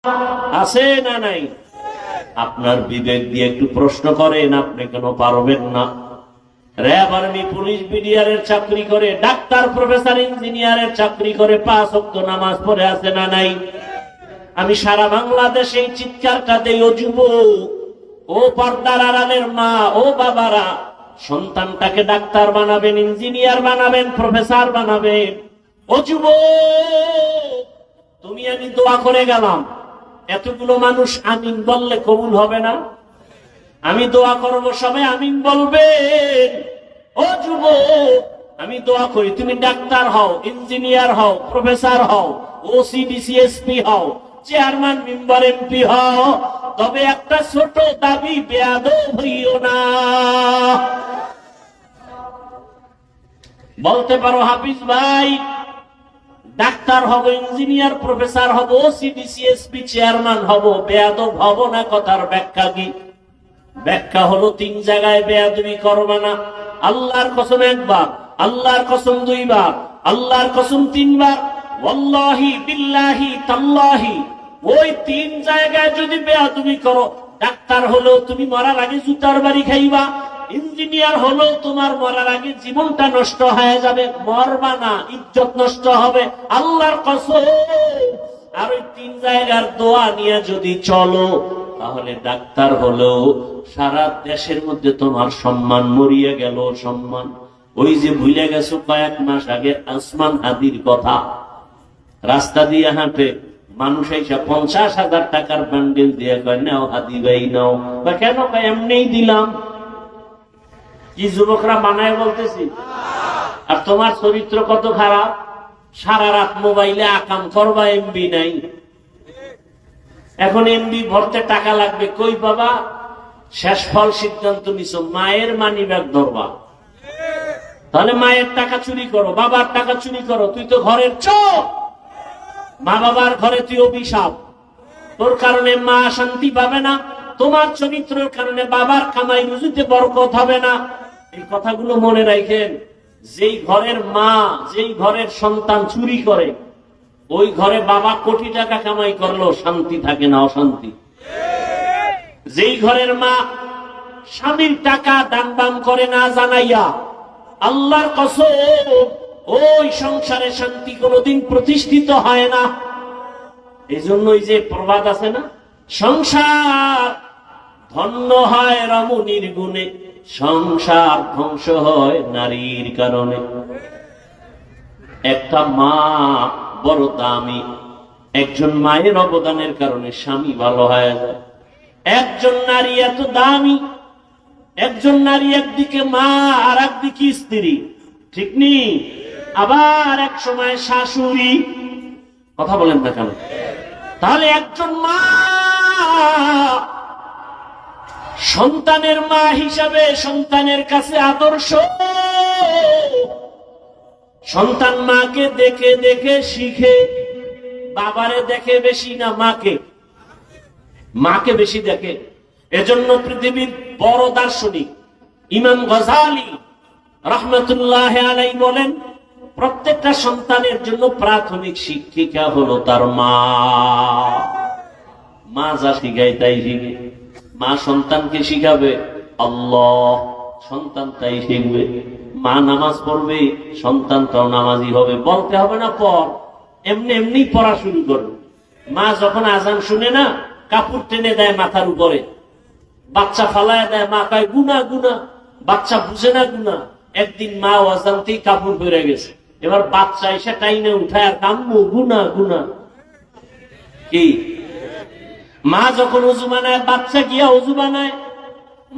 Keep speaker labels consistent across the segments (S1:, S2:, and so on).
S1: আছে না নাই? আপনার বিবেক দিয়ে একটু প্রশ্ন করেন, আপনি কেন পারবেন না? র্যাব, আর্মি, পুলিশ, বিডিআরের চাকরি করে, ডাক্তার, প্রফেসর, ইঞ্জিনিয়ারের চাকরি করে, 5 ওয়াক্ত নামাজ পড়ে আছে না নাই? আমি সারা বাংলাদেশে চিৎকারটা দেই, ও যুবক, ও পর্দার আড়ালের মা, ও বাবারা, সন্তানটাকে ডাক্তার বানাবেন, ইঞ্জিনিয়ার বানাবেন, প্রফেসর বানাবেন। ও যুবক, তুমি আমি দোয়া করে গেলাম, এতগুলো মানুষ আমিন বললে কবুল হবে না? আমি দোয়া করব, সবাই আমিন বলবেন। ও যুবক, আমি দোয়া করি তুমি ডাক্তার হও, ইঞ্জিনিয়ার হও, প্রফেসর হও, ওসি, ডিসি, এসপি হও, চেয়ারম্যান, মেম্বার, এমপি হও, তবে একটা ছোট দাবি, বেয়াদব হইও না। বলতে পারো হাফিজ ভাই, ডাক্তার হব, ইঞ্জিনিয়ার, প্রফেসর হব, ওসি, ডিসি, এসপি, চেয়ারম্যান হব, বেয়াদব হব না। কথার ব্যাখ্যা কি? ব্যাখ্যা হলো 3 জায়গায় বেয়াদবি করবা না। আল্লাহর কসম 1 বার, আল্লাহর কসম 2 বার, আল্লাহর কসম 3 বার, ওয়াল্লাহি বিল্লাহি তাল্লাহি। ওই 3 জায়গায় যদি বেয়াদবি করো, ডাক্তার হলো তুমি মরার আগে জুতার বাড়ি খাইবা, ইঞ্জিনিয়ার হলো তোমার মরার আগে জীবনটা নষ্ট হয়ে যাবে, মরবা না, ইজ্জত নষ্ট হবে, আল্লাহর কসম। আর ওই 3 জায়গার দোয়া নিয়ে যদি চলো, তাহলে ডাক্তার হলেও সারা দেশের মধ্যে তোমার সম্মান মরিয়ে গেল। সম্মান ওই যে ভুলে গেছো কয়েক মাস আগে আসমান হাদির কথা, রাস্তা দিয়ে হাঁটে মানুষ এসে 50,000 টাকার বান্ডেল দিয়ে কয়, নাও হাদি ভাই নাও। কেন? এমনিই দিলাম। কি যুবকরা বানায় বলতেছি? আর তোমার চরিত্র কত খারাপ, সারা রাত মোবাইলে আকাম করবা, এমবি নাই। এখন এমবি ভরতে টাকা লাগবে, কই বাবা? শেষ ফল সিদ্ধান্ত নিছো, মায়ের মানি ব্যাগ ধরবা। তাহলে মায়ের টাকা চুরি করো, বাবার টাকা চুরি করো, তুই তো ঘরের চোর। মা বাবার ঘরে তুই অভিশাপ, তোর কারণে মা শান্তি পাবে না, তোমার চরিত্রের কারণে বাবার কামাই রুজিতে বরকত হবে না। এই কথাগুলো মনে রাখেন। যেই ঘরের মা, যেই ঘরের সন্তান চুরি করে, ওই ঘরে বাবা কোটি টাকা কামাই করলো শান্তি থাকে না, অশান্তি। যেই ঘরের মা স্বামীর টাকা দান বান করে না জানাইয়া, আল্লাহর কসম, ওই সংসারে শান্তি কোনোদিন প্রতিষ্ঠিত হয় না। এই জন্যই যে প্রবাদ আছে না, সংসার ধন্য হয় রমণীর গুণে, সংসার ধ্বংস হয় নারীর কারণে। একটা মা বড় দামি, একজন মায়ের অবদানের কারণে স্বামী ভালো হয়ে যায়। একজন নারী এত দামি, একজন নারী একদিকে মা আর একদিকে স্ত্রী, ঠিক নেই? আবার এক সময় শাশুড়ি। কথা বলেন না কেন? তাহলে একজন মা সন্তানের মা হিসাবে সন্তানের কাছে আদর্শ। সন্তান মাকে দেখে দেখে শিখে, বাবারে দেখে বেশি না, মাকে মাকে বেশি দেখে। এজন্য পৃথিবীর বড় দার্শনিক ইমাম গজালি রাহমাতুল্লাহ আলাইহি বলেন, প্রত্যেকটা সন্তানের জন্য প্রাথমিক শিক্ষিকা হলো তার মা। মা যা শিখায় তাই শিখে। মা সন্তানকে শিখাবে আল্লাহ, সন্তান তাই শিখবে। মা নামাজ পড়বে, সন্তানটাও নামাজি হবে। বলতে হবে না পড়, এমনি এমনি পড়া শুরু করবে। মা যখন আজান শুনে না, কাপড় টেনে দেয় মাথার উপরে, বাচ্চা ফালায় দেয়, মা কয় গুনা গুনা। বাচ্চা বুঝে না গুনা। একদিন মা অজান্তেই কাপড় পরে গেছে, এবার বাচ্চা এসে টাইনে উঠায় আর কাম্মু গুনা গুনা। কি? মা যখন উজু বানায়, বাচ্চা গিয়া উজু বানায়।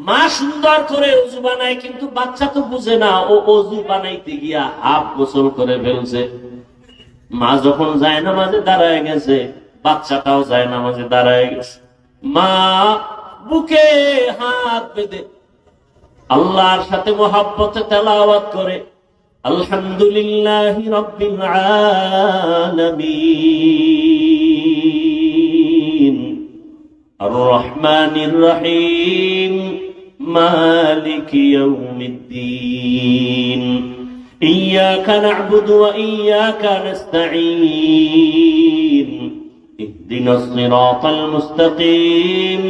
S1: মা সুন্দর করে উজু বানায়, কিন্তু বাচ্চা তো বুঝে না, ও উজু বানাইতে গিয়া হাফ গোসল করে ফেলছে। মা যখন যায় নামাজে দাঁড়ায় গেছে, বাচ্চাটাও যায় নামাজে দাঁড়ায় গেছে। মা বুকে হাত বেঁধে আল্লাহর সাথে মোহাব্বতে তেলাওয়াত করে, আলহামদুলিল্লাহি রাব্বিল আলামিন আর রহমানির রহিম মালিকি ইয়াউমিদ্দিন ইয়্যাকা না'বুদু ওয়া ইয়্যাকা নাস্তাঈন اهدنا الصراط المستقيم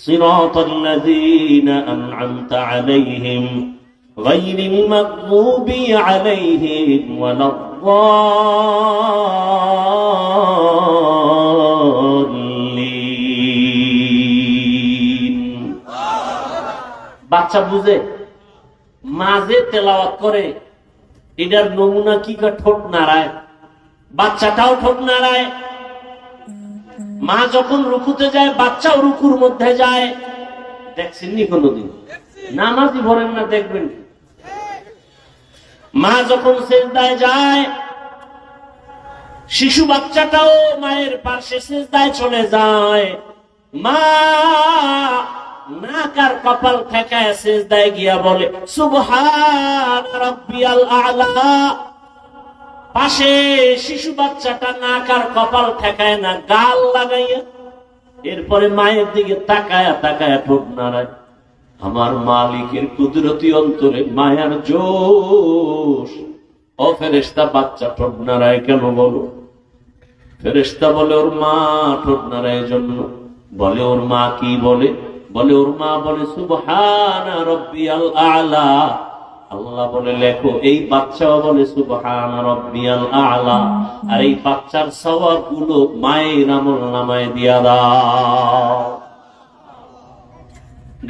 S1: صراط الذين أنعمت عليهم غير المغضوب عليهم ولا الضالين। বাচ্চা বুঝে মাঝে তেলাওয়াত করে, এটার নমুনা কি ঠোঁট নাড়ায়, বাচ্চাটাও ঠোঁট নাড়ায়। মা যখন রুকুতে যায় বাচ্চাও রুকুর মধ্যে যায়। দেখছেননি কোনদিন? নামাজি ভরেন না, দেখবেন। মা যখন সেজদায় যায় শিশু বাচ্চাটাও মায়ের পাশে সেজদায় চলে যায়। মা নাক আর কপাল ঠেকায় সেজদায় গিয়া বলে সুবহান রাব্বিয়াল আ'লা। পাশে শিশু বাচ্চাটা নাক আর কপাল ঠেকায় না, গাল লাগাইয়া এরপরে মায়ের দিকে তাকায়া তাকায়া ঠোঁট নাড়ায়। আমার মালিকের কুদরতি অন্তরে মায়ার জোশ। ও ফেরেশতা, বাচ্চা ঠোঁট নাড়ায় কেন বলো? ফেরেশতা বলে ওর মা ঠোঁট নাড়ায় জন্য। বলে ওর মা কি বলে? বলে ওর মা বলে সুবহান রাব্বিয়াল আ'লা। আল্লাহ বলে লেখো এই বাচ্চাও বলে সুবহান রাব্বিয়াল আ'লা, আর এই বাচ্চার সওয়াব গুলো মায়ের আমলনামায় দিয়া দাও।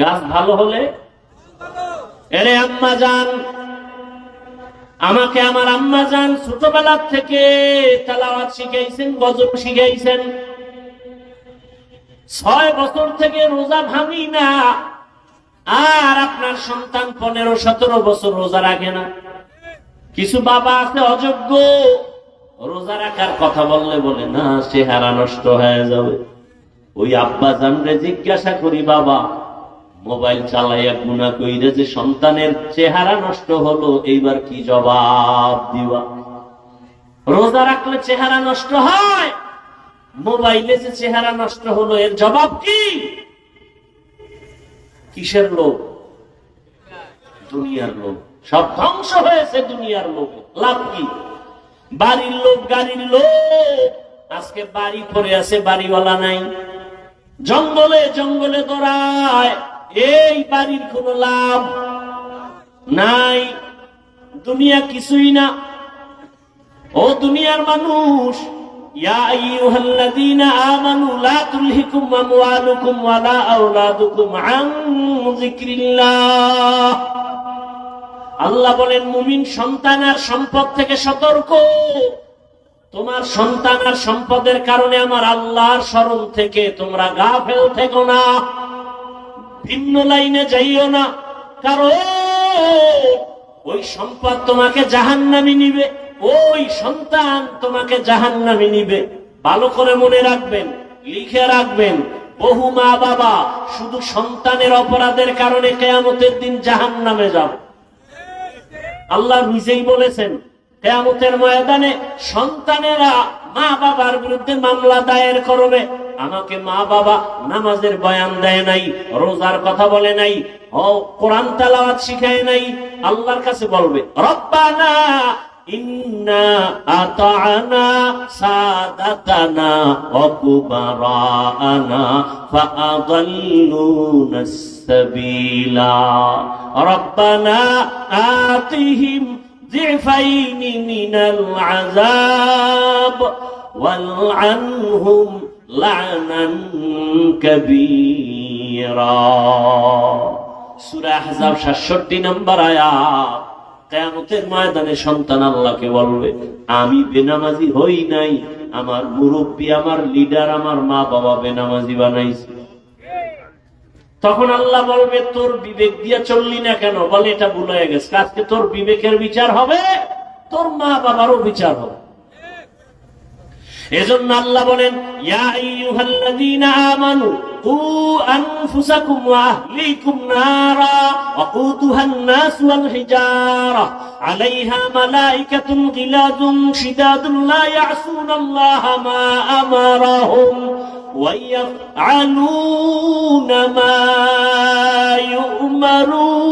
S1: গাছ ভালো হলে এরে আম্মা জান, আমাকে আমার আম্মা জান ছোটবেলা থেকে তেলাওয়াত শিখাইছেন, গজল শিখাইছেন। 6 বছর থেকে রোজা ভাঙি না। আর আপনার সন্তান 15-17 বছর রোজা রাখে না। কিছু বাবা আছে অযোগ্য, রোজা রাখার কথা বললে বলে না চেহারা নষ্ট হয়ে যাবে। ওই আব্বা জানরে জিজ্ঞাসা করি, বাবা মোবাইল চালাইয়া গুনাহ কইরে যে সন্তানের চেহারা নষ্ট হলো, এইবার কি জবাব দিবা? রোজা রাখলে চেহারা নষ্ট হয়, মোবাইলে যে চেহারা নষ্ট হলো এর জবাব কি? কিসের লোভ? দুনিয়ার লোভ। সব ধ্বংস হয়েছে দুনিয়ার লোভে। লাভ কি? বাড়ির লোভ, গাড়ির লোভ। আজকে বাড়ি পড়ে আছে, বাড়িওয়ালা নাই। জঙ্গলে জঙ্গলে দৌড়ায়, এই বাড়ির কোন লাভ নাই। দুনিয়া কিছুই না। ও দুনিয়ার মানুষ, ইয়া আইয়ুহাল্লাযীনা আমানু লা তুলহিকুম আমওয়ালুকুম ওয়ালা আওলাদুকুম আন যিকরিল্লাহ। আল্লাহ বলেন মুমিন সন্তান আর সম্পদ থেকে সতর্ক। তোমার সন্তান আর সম্পদের কারণে আমার আল্লাহর স্মরণ থেকে তোমরা গাফেল থেকো না, ভিন্ন লাইনে যাইও না। কারণ ওই সম্পদ তোমাকে জাহান্নামে নিবে, ওই সন্তান তোমাকে জাহান্নামে নিবে। ভালো করে মনে রাখবেন, লিখে রাখবেন। বহু মা বাবা শুধু সন্তানের অপরাধের কারণে কিয়ামতের দিন জাহান্নামে যাবে। আল্লাহ নিজেই বলেছেন কিয়ামতের ময়দানে সন্তানেরা মা বাবার বিরুদ্ধে মামলা দায়ের করবে। আমাকে মা বাবা নামাজের বয়ান দেয় নাই, রোজার কথা বলে নাই, ও কোরআন তেলাওয়াত শিখায় নাই। আল্লাহর কাছে বলবে রব্বানা ইন্না আতা'না সাদাতানা ওয়া কুবারানা ফাআদাল্লুনাস সাবিলা রব্বানা আতিহিম ضعفين من العذاب والعنهم لعنا كبيرا। সূরা আহজাব 67 নম্বর আয়াত। কিয়ামতের ময়দানে সন্তান আল্লাহকে বলবে আমি বেনামাজি হই নাই, আমার মুরব্বী, আমার লিডার, আমার মা বাবা বেনামাজি বানাইছে। তখন আল্লাহ বলবে তোর বিবেক দিয়া চললি না কেন? বলে এটা ভুল হয়ে গেছে, আজকে তোর বিবেকের বিচার হবে, তোর মা বাবারও বিচার হবে। এজন্য আল্লাহ বলেন ইয়া আইয়ুহাল্লাযীনা আমানু কু আনফুসাকুম ওয়া আহলিকুম নারা ওয়াকুদুহান নাস ওয়াল হিজারা আলাইহা মালাইকাতুন গিলাযুন শিদাদুন লা ইয়াসুনাল্লাহা মা আমারাহুম ওয়া ইয়াফআলুনা মা ইউমারুন।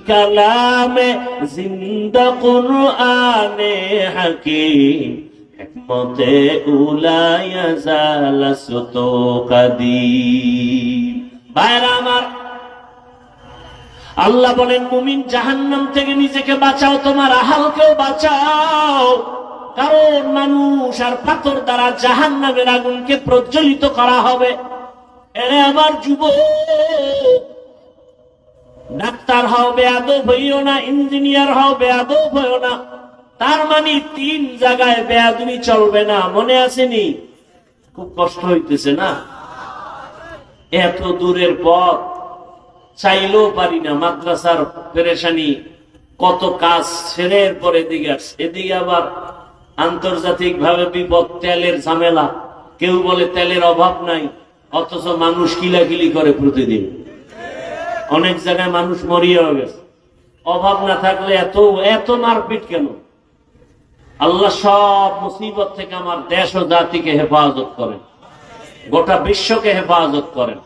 S1: কালামে জিন্দা কুরআনে হাকিম হিকমতে উলায়া জালাসতো কাদিম। ভাইরা আমার, আল্লাহ বলেন মুমিন জাহান্নাম থেকে নিজেকে বাঁচাও, তোমার আহালকেও বাঁচাও, কারণ মানুষ আর পাথর দ্বারা জাহান্নামের আগুনকে প্রজ্বলিত করা হবে। এরে আমার যুবক, ডাক্তার হও বেয়াদব হইও না, ইঞ্জিনিয়ার হও বেয়াদব হইও না। তার মানে 3 জায়গায় বেয়াদবি চলবে না, মনে আসেনি? খুব কষ্ট হইতেছে না? এত দূরের পথ, চাইলেও পারি না। মাদ্রাসার পেরেশানি, কত কাজ ছেড়ে এরপর এদিকে আসছে। এদিকে আবার আন্তর্জাতিক ভাবে বিপদ, তেলের ঝামেলা। কেউ বলে তেলের অভাব নাই, অথচ মানুষ কিলাকিলি করে প্রতিদিন। অনেক জায়গায় মানুষ মরিয়া গেছে। অভাব না থাকলে এত এত মারপিট কেন? আল্লাহ সব মুসিবত থেকে আমার দেশ ও জাতিকে হেফাজত করেন, গোটা বিশ্বকে হেফাজত করেন।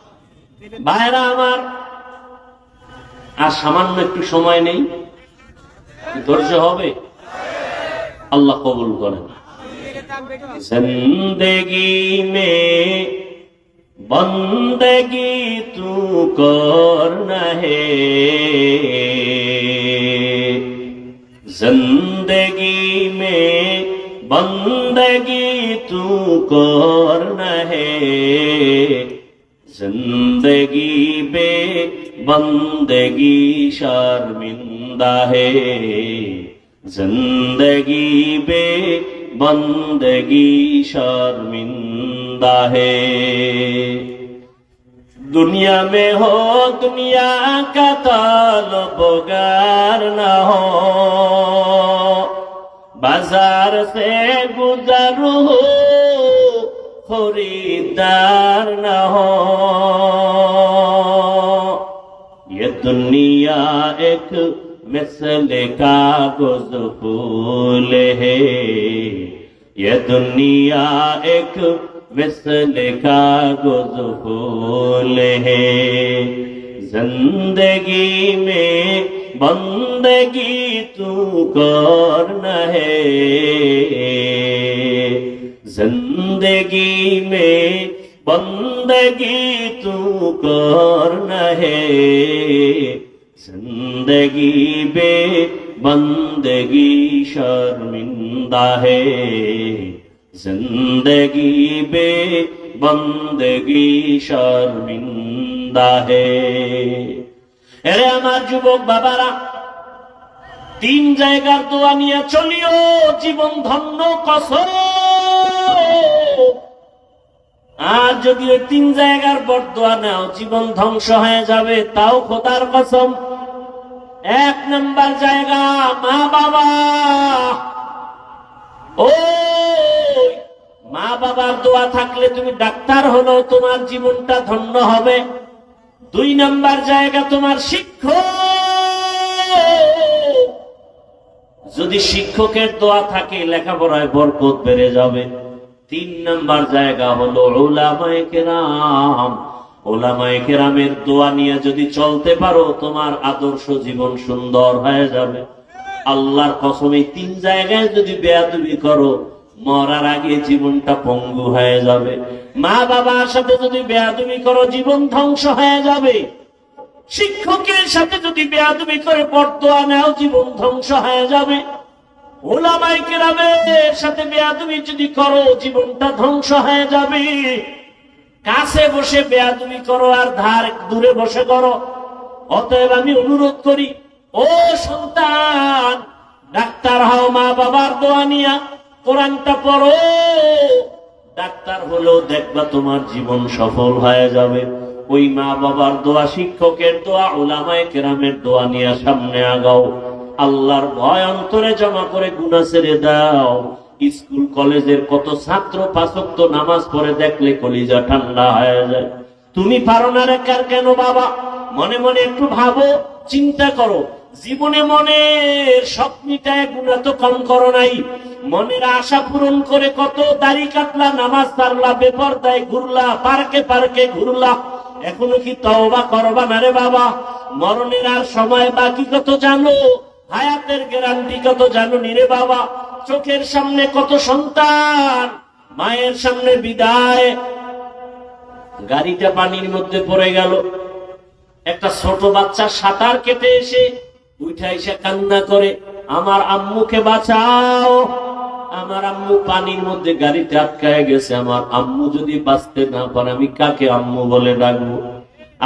S1: ভাইরা আমার, আর সামান্য একটু সময় নেই, ধৈর্য হবে, আল্লাহ কবুল করেন। জিন্দেগি মে বন্দগি তু করনা হে, जिंदगी में बंदगी तू करना है, जिंदगी बे बंदगी शर्मिंदा है, जिंदगी बे बंदगी शर्मिंदा है। दुनिया में हो दुनिया का ताल्लुकार न हो, बाजार से गुजर हो खरीदार न हो। ये दुनिया एक मिसल कागज फूल है, ये दुनिया एक मिसल कागज फूल है, जिंदगी में बंदगी तू करना है, जिंदगी में बंदगी तू करना है, जिंदगी बे बंदगी शर्मिंदा है, जिंदगी बे बंदगी शर्मिंदा है। এরে আমার যুবক বাবারা, 3 জায়গার দোয়া নিয়ে চলিও, জীবন ধন্য কসম। আর যদি ওই 3 জায়গার বরদোয়া নাও, জীবন ধ্বংস হয়ে যাবে, তাও খোদার কসম। 1 নাম্বার জায়গা মা বাবা। ও মা বাবার দোয়া থাকলে তুমি ডাক্তার হলো, তোমার জীবনটা ধন্য হবে। 2 নাম্বার জায়গা তোমার শিক্ষক, যদি শিক্ষকের দোয়া থাকে লেখাপড়ায় বরকত বেড়ে যাবে। 3 নাম্বার জায়গা হলো উলামায়ে কেরাম। উলামায়ে কেরামের দোয়া নিয়ে যদি চলতে পারো, তোমার আদর্শ জীবন সুন্দর হয়ে যাবে। আল্লাহর কসম, এই 3 জায়গায় যদি বেয়াদবি করো, মরার আগে জীবনটা পঙ্গু হয়ে যাবে। মা বাবার সাথে যদি বেয়াদবি করো, জীবন ধ্বংস হয়ে যাবে। শিক্ষকের সাথে যদি বেয়াদবি করে বরদোয়া নাও, জীবন ধ্বংস হয়ে যাবে। উলামায়ে কেরামের সাথে বেয়াদবি যদি করো, জীবনটা ধ্বংস হয়ে যাবে। কাছে বসে বেয়াদবি করো আর দূরে বসে করো। অতএব আমি অনুরোধ করি, ও সন্তান, ডাক্তার হও মা বাবার দোয়া নিয়া, কোরআনটা পড়ো। ডাক্তার হলেও দেখবা তোমার জীবন সফল হয়ে যাবে। ওই মা বাবার দোয়া, শিক্ষকের দোয়া, উলামায়ে কেরামের দোয়া নিয়ে সামনে আগাও। আল্লাহর ভয় অন্তরে জমা করে গুনাহ ছেড়ে দাও। স্কুল কলেজের কত ছাত্র 5 ওয়াক্ত নামাজ পড়ে দেখলে কলিজা ঠান্ডা হয়ে যায়। তুমি পারো না রে, কেন বাবা? মনে মনে একটু ভাবো, চিন্তা করো। জীবনে মনের স্বপ্নটায় গুনাহ তো কম করো নাই। মনের আশা পূরণ করে কত দাড়ি কাটলা, নামাজ ছাড়লা, বেপরদায় ঘুরলা, পার্কে পার্কে ঘুরলা। এখনো কি তওবা করবা না রে বাবা? মরণের আর সময় বাকি কত জানো? হায়াতের গ্যারান্টি কত জানো নি রে বাবা? চোখের সামনে কত সন্তান মায়ের সামনে বিদায়, গাড়িটা পানির মধ্যে পড়ে গেল, একটা ছোট বাচ্চা সাঁতার কেটে এসে উঠে এসে কান্না করে, আমার আম্মুকে বাঁচাও, আমার আম্মু পানির মধ্যে গাড়িতে আটকায় গেছে, আমার আম্মু যদি বাঁচতে না পারে আমি কাকে আম্মু বলে ডাকবো?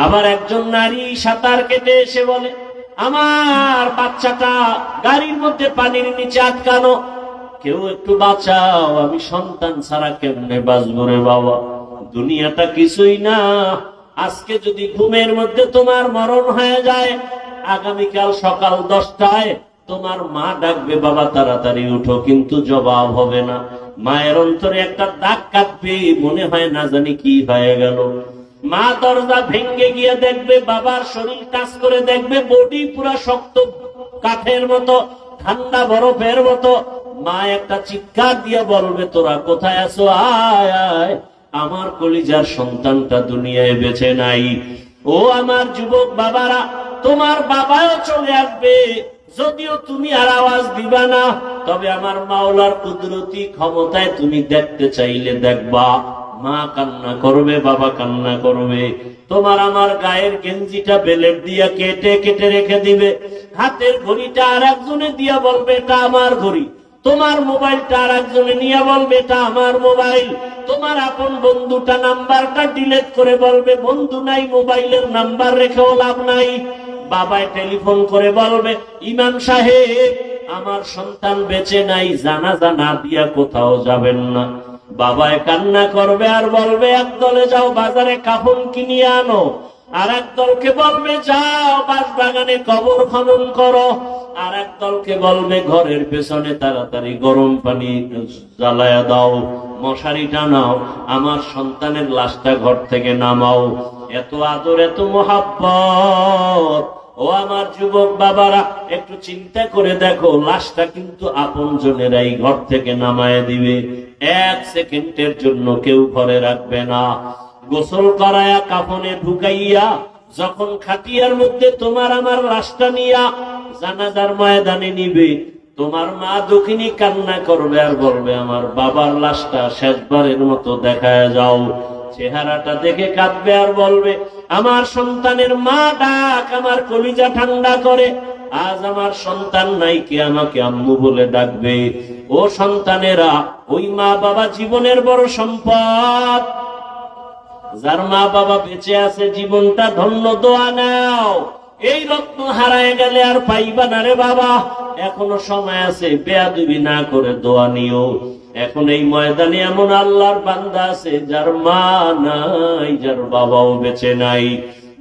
S1: আবার একজন নারী সাঁতার কেটে এসে বলে, আমার বাচ্চাটা গাড়ির মধ্যে পানির নিচে আটকানো, কেউ একটু বাঁচাও, আমি সন্তান ছাড়া কেমনে বাঁচবো রে বাবা? দুনিয়াটা কিছুই না। আজকে যদি ঘুমের মধ্যে তোমার মরণ হয়ে যায়, আগামীকাল সকাল 10টায় তোমার মা ডাকবে, বাবা তাড়াতাড়ি উঠো, কিন্তু জবাব হবে না। মায়ের অন্তরে একটা দাগ কাটবে, মনে হয় না জানি কি হয়ে গেল। মা দরজা ভেঙ্গে গিয়ে দেখবে, বাবার শরীর টাচ করে দেখবে বডি পুরা শক্ত কাঠের মতো, ঠান্ডা বরফের মতো। মা একটা চিৎকার দিয়ে বলবে, তোরা কোথায় আছো? আয় আয়, আমার কলিজার সন্তানটা দুনিয়ায় বেঁচে নাই। ও আমার যুবক বাবারা, তোমার বাবাও চলে আসবে, যদিও তুমি আর আওয়াজ দিবা না, তবে আমার মাওলার কুদরতি ক্ষমতায় তুমি দেখতে চাইলে দেখবা। মা কান্না করবে, বাবা কান্না করবে, তোমার আমার গায়ের গেঞ্জিটা বেলেট দিয়া কেটে কেটে রেখে দিবে, হাতের ঘড়িটা আর একজনে দিয়া বলবে এটা আমার ঘড়ি, তোমার মোবাইলটা আর একজনে নিয়ে বলবে এটা আমার মোবাইল, তোমার আপন বন্ধুটা নাম্বারটা ডিলিট করে বলবে বন্ধু নাই, মোবাইলের নাম্বার রেখেও লাভ নাই। বাবায় টেলিফোন করে বলবে, ইমাম সাহেব আমার সন্তান বেঁচে নাই, জানাজা না দিয়া কোথাও যাবেন না। বাবায় কান্না করবে আর বলবে, একদলে যাও বাজারে কাফন কিনিয়ে আনো, আর এক দলকে বলবে যাও বাঁশবাগানে কবর খনন করো, আর এক দলকে বলবে ঘরের পেছনে তাড়াতাড়ি গরম পানি জ্বালায়া দাও, মশারি টানাও, আমার সন্তানের লাশটা ঘর থেকে নামাও। এত আদর, এত মোহাব্বত। ও আমার যুবক বাবারা, একটু চিন্তা করে দেখো, লাশটা কিন্তু আপন জনেরাই ঘর থেকে নামায় দিবে, 1 সেকেন্ডের জন্য কেউ ঘরে রাখবে না। গোসল করায়া কাফনে ঢুকাইয়া যখন খাটিয়ার মধ্যে তোমার আমার লাশটা নিয়া জানাজার ময়দানে নিবে, তোমার মা দক্ষিণী কান্না করবে আর বলবে, আমার বাবার লাশটা শেষবারের মতো দেখায় যাও। চেহারাটা দেখে কাঁদবে আর বলবে, আমার সন্তানের মা ডাক আমার কলিজা ঠান্ডা করে, আজ আমার সন্তান নাই, কে আমাকে আম্মু বলে ডাকবে? ও সন্তানেরা, ওই মা বাবা জীবনের বড় সম্পদ। যার মা বাবা বেঁচে আছে জীবনটা ধন্য, দোয়া নাও। এই রত্ন হারায় গেলে আর পাইবা না রে বাবা, এখনো সময় আছে, বেয়াদবি না করে দোয়া নিও। এখন এই ময়দানে এমন আল্লাহর বান্দা আছে যার মা নাই, যার বাবাও বেঁচে নাই।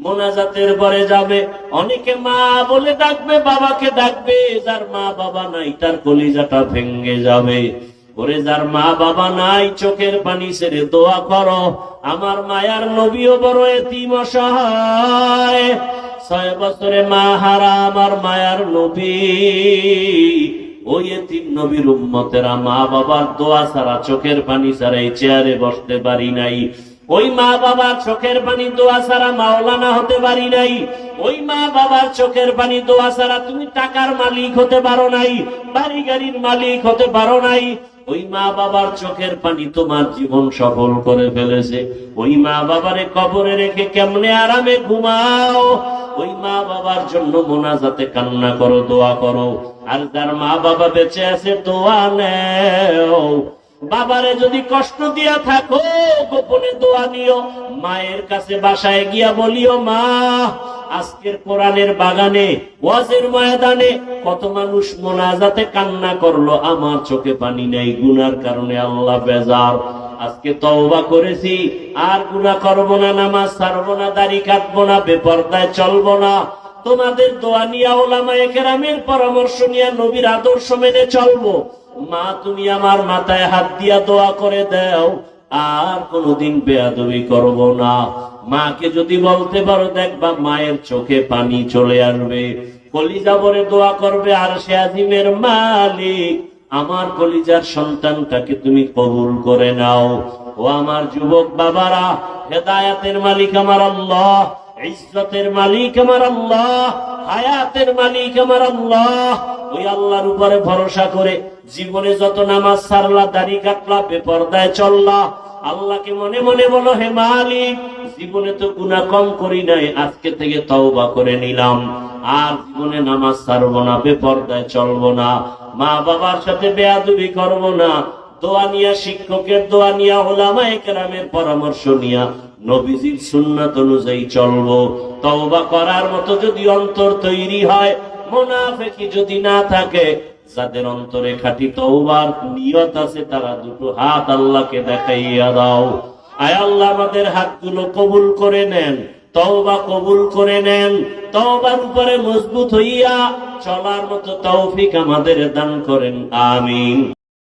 S1: মোনাজাতের পরে যাবে, অনেকে মা বলে ডাকবে, বাবাকে ডাকবে, যার মা বাবা নাই তার কলিজাটা ভেঙ্গে যাবে। ওরে যার মা বাবা নাই, চোখের পানি ছেড়ে দোয়া করো, আমার মায়ার নবীও বড় এতিম অসহায়, 6 বছরে মা হারা আমার মায়ার নবী। ওই এতিম নবীর উম্মতেরা মা বাবার দোয়া ছাড়া, চোখের পানি ছাড়া এই চেয়ারে বসতে পারি নাই। ওই মা বাবার চোখের পানি দোয়া ছাড়া মাওলানা হতে পারি নাই। ওই মা বাবার চোখের পানি দোয়া ছাড়া তুমি টাকার মালিক হতে পারো নাই, বাড়ি গাড়ির মালিক হতে পারো নাই। ওই মা বাবার চোখের পানি তোমার জীবন সফল করে ফেলেছে। ওই মা বাবারে কবরে রেখে কেমনে আরামে ঘুমাও। ওই মা বাবার জন্য মোনাজাতে কান্না করো, দোয়া করো। আর যার মা বাবা বেঁচে আছে দোয়া নেও। বাবারে যদি কষ্ট দিয়া থাকো, গোপনে দোয়া নিও। মায়ের কাছে বাসায় গিয়া বলিও, মা আজকের কোরআনের বাগানে, ওয়াজের ময়দানে কত মানুষ মোনাজাতে কান্না করলো, আমার চোখে পানি নেই, গুনার কারণে আল্লাহ বেজার। আজকে তওবা করেছি, আর গুনাহ করব না, নামাজ ছাড়বো না, দাড়ি কাটবো না, বেপরদায় চলবো না। তোমাদের দোয়া নিয়া, ওলামায়ে কেরামের পরামর্শ নিয়া, নবীর আদর্শ মেনে চলবো। মা তুমি আমার মাথায় হাত দিয়া দোয়া করে দাও, আর কোনদিন বেয়াদবি করব না। মাকে যদি বলতে পারো, দেখবা মায়ের চোখে পানি চলে আসবে, কলিজা ভরে দোয়া করবে, আর সে আজিমের মালিক আমার কলিজার সন্তানটাকে তুমি কবুল করে নাও। ও আমার যুবক বাবারা, হেদায়েতের মালিক আমার আল্লাহ, ইজ্জতের মালিক আমার আল্লাহ, হায়াতের মালিক আমার আল্লাহ। ওই আল্লাহর উপরে ভরসা করে জীবনে যত নামাজ ছাড়লা, দাড়ি কাটলা, বেপরদায় চললা, আল্লাহকে মনে মনে বলো, হে মালিক, জীবনে তো গুনাহ কম করি নাই, আজকে থেকে তওবা করে নিলাম, আর জীবনে নামাজ ছাড়বো না, বেপরদায় চলবো না, মা বাবার সাথে বেয়াদবি করবো না, দোয়া নিয়া, শিক্ষকের দোয়া নিয়া, উলামায়ে কেরামের পরামর্শ নিয়া নবীজির সুন্নাত অনুযায়ী চলবো। তওবা করার মতো যদি অন্তর তৈরি হয়, মুনাফিকি যদি না থাকে, যাদের অন্তরে খাঁটি তওবার নিয়ত আছে, তারা দুটো হাত আল্লাহকে দেখাইয়া দাও। আয় আল্লাহ, আমাদের হাতগুলো কবুল করে নেন, তওবা কবুল করে নেন, তওবার উপরে মজবুত হইয়া চলার মতো তৌফিক আমাদের দান করেন, আমিন।